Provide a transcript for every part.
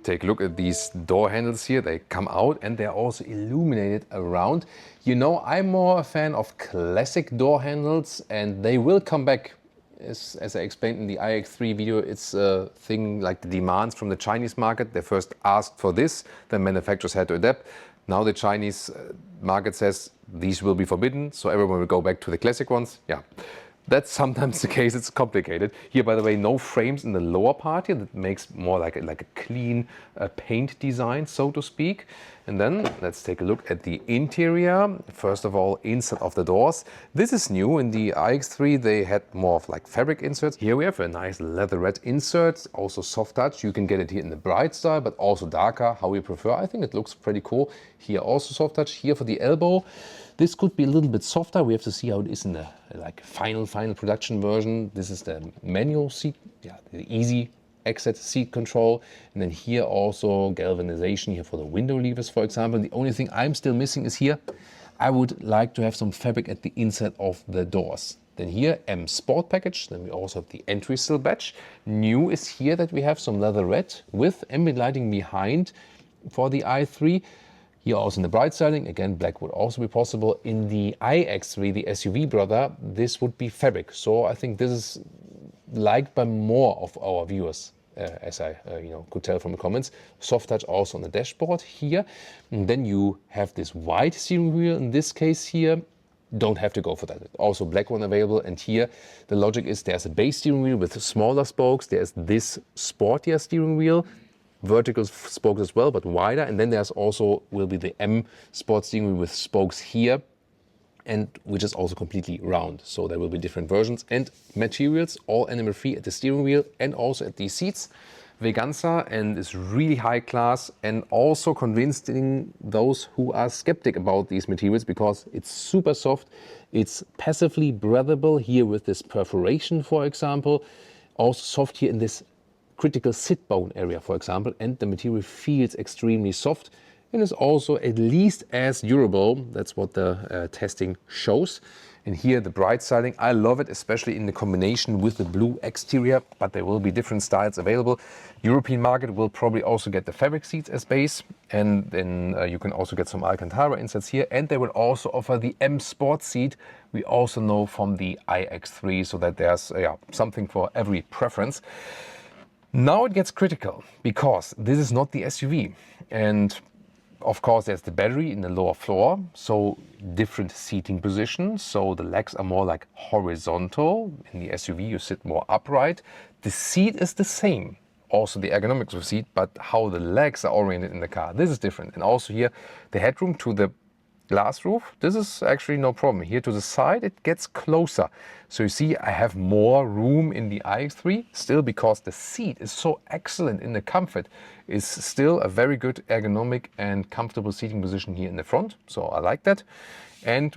Take a look at these door handles here. They come out and they're also illuminated around. You know, I'm more a fan of classic door handles, and they will come back. As I explained in the iX3 video, it's a thing like the demands from the Chinese market. They first asked for this, then manufacturers had to adapt. Now the Chinese market says these will be forbidden, so everyone will go back to the classic ones. Yeah. That's sometimes the case, it's complicated. Here, by the way, no frames in the lower part here. That makes more like a clean paint design, so to speak. And then let's take a look at the interior. First of all, inside of the doors. This is new. In the iX3, they had more of like fabric inserts. Here we have a nice leatherette insert, also soft touch. You can get it here in the bright style, but also darker, how you prefer. I think it looks pretty cool. Here also soft touch. Here for the elbow. This could be a little bit softer. We have to see how it is in the final production version. This is the manual seat, yeah, the easy exit seat control. And then here also galvanization here for the window levers, for example. The only thing I'm still missing is here, I would like to have some fabric at the inside of the doors. Then here, M Sport package. Then we also have the entry sill badge. New is here that we have some leatherette with ambient lighting behind for the i3. Here also in the bright styling, again, black would also be possible. In the iX3, the SUV brother, this would be fabric. So I think this is liked by more of our viewers, as I could tell from the comments. Soft touch also on the dashboard here. And then you have this white steering wheel. In this case here, don't have to go for that. Also black one available. And here the logic is there's a base steering wheel with smaller spokes. There's this sportier steering wheel. Vertical spokes as well, but wider. And then there's also will be the M Sport steering wheel with spokes here, and which is also completely round. So there will be different versions and materials, all animal free at the steering wheel and also at the seats. Veganza, and is really high class and also convincing those who are skeptic about these materials because it's super soft. It's passively breathable here with this perforation, for example. Also soft here in this critical sit bone area, for example, and the material feels extremely soft and is also at least as durable. That's what the testing shows. And here the bright styling, I love it, especially in the combination with the blue exterior, but there will be different styles available. European market will probably also get the fabric seats as base, and then you can also get some Alcantara inserts here, and they will also offer the M Sport seat. We also know from the iX3, so that there's something for every preference. Now it gets critical because this is not the SUV, and of course there's the battery in the lower floor, so different seating positions. So the legs are more like horizontal. In the SUV you sit more upright. The seat is the same, also the ergonomics of the seat, but how the legs are oriented in the car, this is different. And also here the headroom to the glass roof, this is actually no problem. Here to the side it gets closer. So you see I have more room in the iX3 still because the seat is so excellent in the comfort. It's still a very good ergonomic and comfortable seating position here in the front. So I like that. And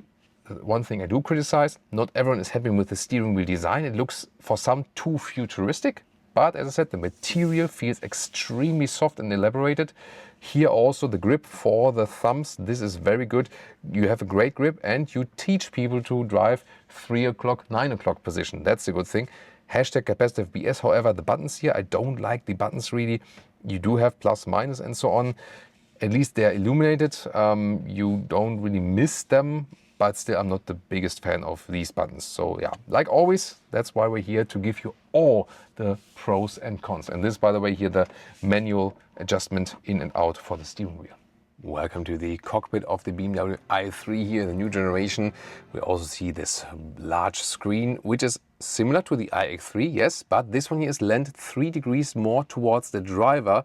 one thing I do criticize, not everyone is happy with the steering wheel design. It looks for some too futuristic. But as I said, the material feels extremely soft and elaborated. Here also the grip for the thumbs, this is very good. You have a great grip and you teach people to drive 3 o'clock, 9 o'clock position. That's a good thing. Hashtag capacitive BS. However, the buttons here, I don't like the buttons really. You do have plus, minus and so on. At least they're illuminated. You don't really miss them. But still, I'm not the biggest fan of these buttons. So yeah, like always, that's why we're here to give you all the pros and cons. And this, by the way, here, the manual adjustment in and out for the steering wheel. Welcome to the cockpit of the BMW i3 here, the new generation. We also see this large screen, which is similar to the iX3, yes, but this one here is lent 3 degrees more towards the driver,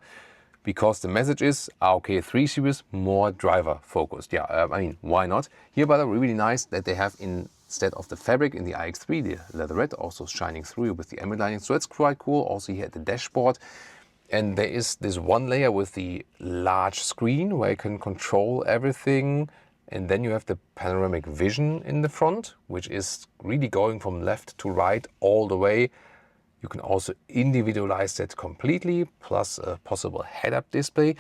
because the message is, okay, 3 Series, more driver focused. Yeah, I mean, why not? Here, by the way, really nice that they have, instead of the fabric in the iX3, the leatherette also shining through with the ambient lighting. So it's quite cool. Also here at the dashboard. And there is this one layer with the large screen where you can control everything. And then you have the panoramic vision in the front, which is really going from left to right all the way. You can also individualize that completely, plus a possible head-up display.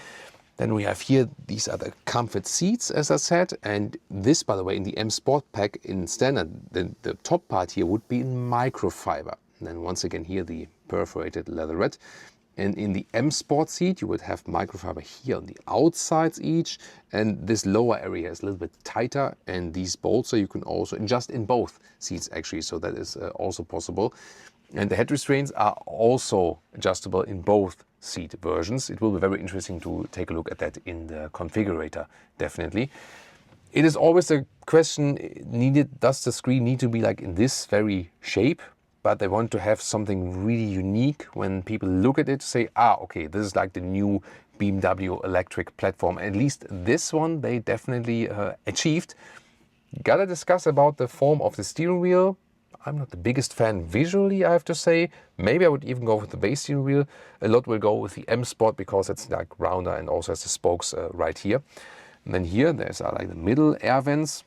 Then we have here, these are the comfort seats, as I said. And this, by the way, in the M Sport pack in standard, the top part here would be in microfiber. And then once again here, the perforated leatherette. And in the M Sport seat, you would have microfiber here on the outsides each. And this lower area is a little bit tighter. And these bolts, so you can also adjust in both seats actually. So that is also possible. And the head restraints are also adjustable in both seat versions. It will be very interesting to take a look at that in the configurator, definitely. It is always a question needed, does the screen need to be like in this very shape? But they want to have something really unique when people look at it, say, okay, this is like the new BMW electric platform. At least this one they definitely achieved. Gotta discuss about the form of the steering wheel. I'm not the biggest fan visually, I have to say. Maybe I would even go with the base steering wheel. A lot will go with the M Sport because it's like rounder and also has the spokes right here. And then here there's like the middle air vents.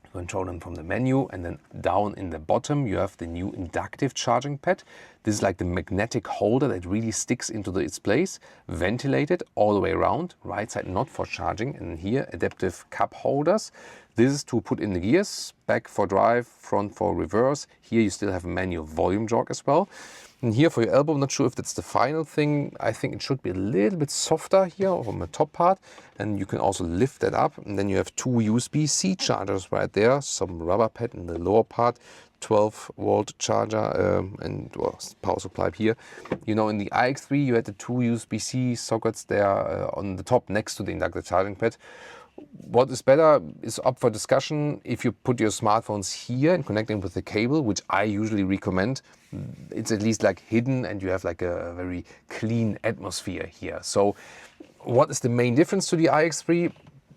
You control them from the menu, and then down in the bottom you have the new inductive charging pad. This is like the magnetic holder that really sticks into its place, ventilated all the way around, right side not for charging, and here adaptive cup holders. This is to put in the gears, back for drive, front for reverse. Here you still have a manual volume jog as well. And here for your elbow, I'm not sure if that's the final thing. I think it should be a little bit softer here on the top part. And you can also lift that up. And then you have two USB-C chargers right there. Some rubber pad in the lower part. 12-volt charger and well, power supply here. You know, in the iX3 you had the two USB-C sockets there on the top next to the inductive charging pad. What is better is up for discussion. If you put your smartphones here and connect them with the cable, which I usually recommend, it's at least like hidden and you have like a very clean atmosphere here. So what is the main difference to the iX3?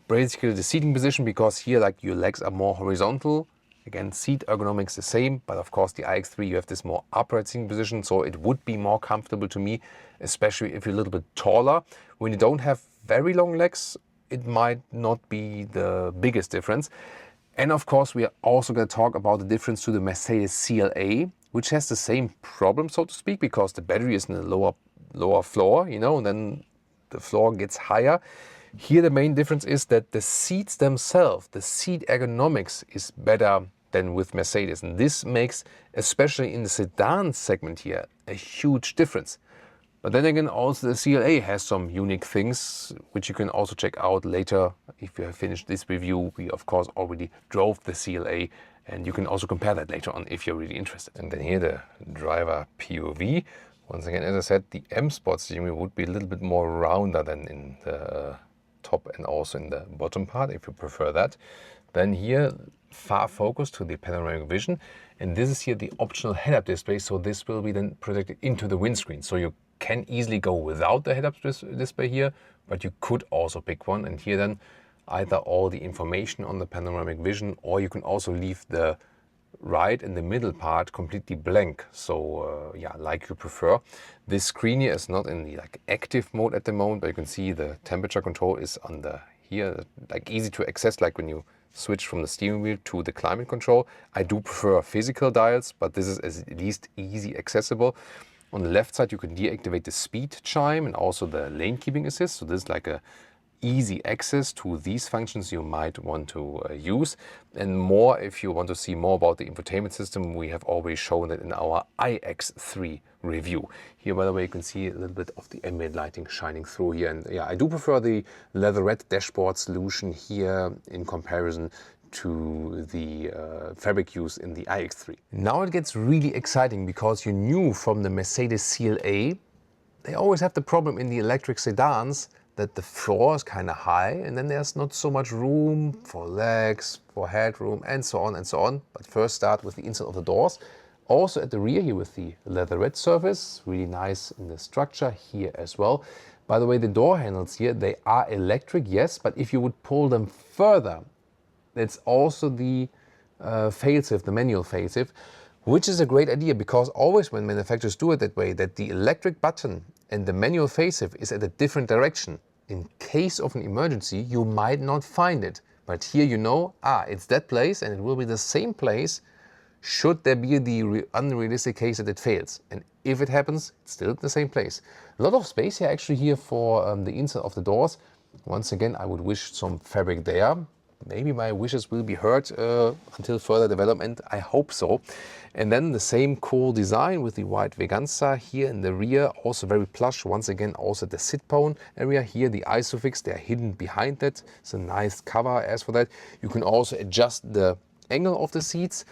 Basically the seating position, because here like your legs are more horizontal. Again, seat ergonomics the same, but of course the iX3 you have this more upright seating position, so it would be more comfortable to me, especially if you're a little bit taller. When you don't have very long legs, it might not be the biggest difference. And of course, we are also going to talk about the difference to the Mercedes CLA, which has the same problem, so to speak, because the battery is in the lower floor, you know, and then the floor gets higher. Here, the main difference is that the seats themselves, the seat ergonomics is better than with Mercedes. And this makes, especially in the sedan segment here, a huge difference. But then again, also the CLA has some unique things, which you can also check out later. If you have finished this review, we of course already drove the CLA, and you can also compare that later on if you're really interested. And then here the driver POV. Once again, as I said, the M Sport steering wheel would be a little bit more rounder than in the top and also in the bottom part, if you prefer that. Then here, far focus to the panoramic vision. And this is here the optional head-up display. So this will be then projected into the windscreen. So you can easily go without the head-up display here, but you could also pick one. And here then either all the information on the panoramic vision, or you can also leave the right and the middle part completely blank. So yeah, like you prefer. This screen here is not in the like active mode at the moment, but you can see the temperature control is on the here, like easy to access, like when you switch from the steering wheel to the climate control. I do prefer physical dials, but this is at least easy accessible. On the left side, you can deactivate the speed chime and also the lane keeping assist. So this is like a easy access to these functions you might want to use. And more, if you want to see more about the infotainment system, we have always shown it in our iX3 review. Here, by the way, you can see a little bit of the ambient lighting shining through here. And yeah, I do prefer the leatherette dashboard solution here in comparison to the fabric use in the iX3. Now it gets really exciting, because you knew from the Mercedes CLA, they always have the problem in the electric sedans that the floor is kind of high and then there's not so much room for legs, for headroom, and so on and so on. But first start with the inside of the doors. Also at the rear here with the leatherette surface, really nice in the structure here as well. By the way, the door handles here, they are electric, yes, but if you would pull them further, it's also the failsafe, the manual failsafe, which is a great idea, because always when manufacturers do it that way, that the electric button and the manual failsafe is at a different direction. In case of an emergency, you might not find it. But here you know, it's that place, and it will be the same place should there be the unrealistic case that it fails. And if it happens, it's still at the same place. A lot of space here actually here for the inside of the doors. Once again, I would wish some fabric there. maybe my wishes will be heard until further development. I hope so. And then the same cool design with the white Veganza here in the rear, also very plush. Once again, also the sit bone area here, the Isofix, they're hidden behind that. It's a nice cover. As for that, you can also adjust the angle of the seats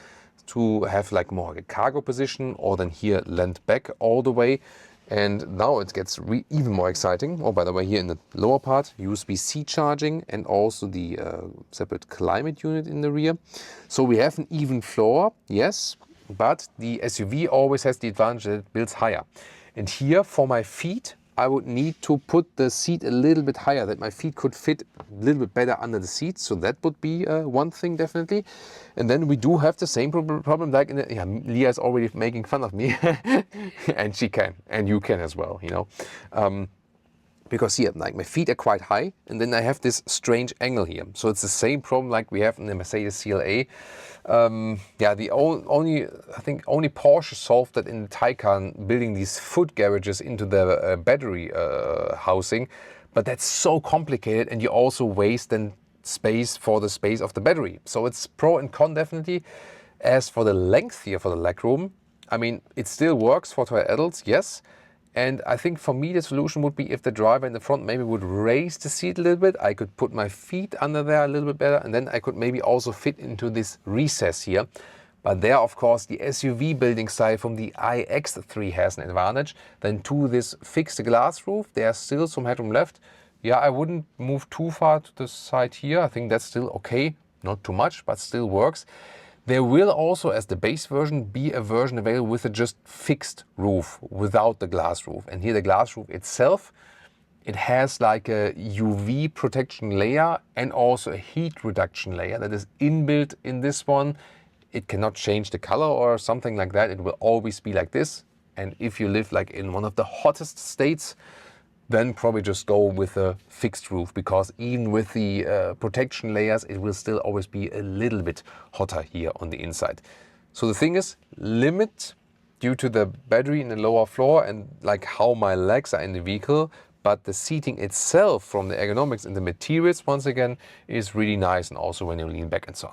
to have like more a cargo position, or then here leant back all the way. And now it gets even more exciting. Oh, by the way, here in the lower part, USB-C charging and also the separate climate unit in the rear. So we have an even floor, yes, but the SUV always has the advantage that it builds higher. And here for my feet, I would need to put the seat a little bit higher, that my feet could fit a little bit better under the seat. So that would be one thing definitely. And then we do have the same problem like in the, yeah, Leah is already making fun of me and she can, and you can as well, you know. Because here, like my feet are quite high and then I have this strange angle here. So it's the same problem like we have in the Mercedes CLA. Yeah, the I think only Porsche solved that in the Taycan, building these foot garages into the battery housing. But that's so complicated, and you also waste then space for the space of the battery. So it's pro and con definitely. As for the length here for the legroom, I mean, it still works for toy adults, yes. And I think for me the solution would be if the driver in the front maybe would raise the seat a little bit. I could put my feet under there a little bit better, and then I could maybe also fit into this recess here. But there, of course, the SUV building style from the iX3 has an advantage. Then to this fixed glass roof, there's still some headroom left. Yeah, I wouldn't move too far to the side here. I think that's still okay. Not too much, but still works. There will also, as the base version, be a version available with a just fixed roof without the glass roof. And here the glass roof itself, it has like a UV protection layer and also a heat reduction layer that is inbuilt in this one. It cannot change the color or something like that. It will always be like this. And if you live like in one of the hottest states, then probably just go with a fixed roof, because even with the protection layers, it will still always be a little bit hotter here on the inside. So the thing is, limit due to the battery in the lower floor and like how my legs are in the vehicle, but the seating itself from the ergonomics and the materials, once again, is really nice, and also when you lean back and so on.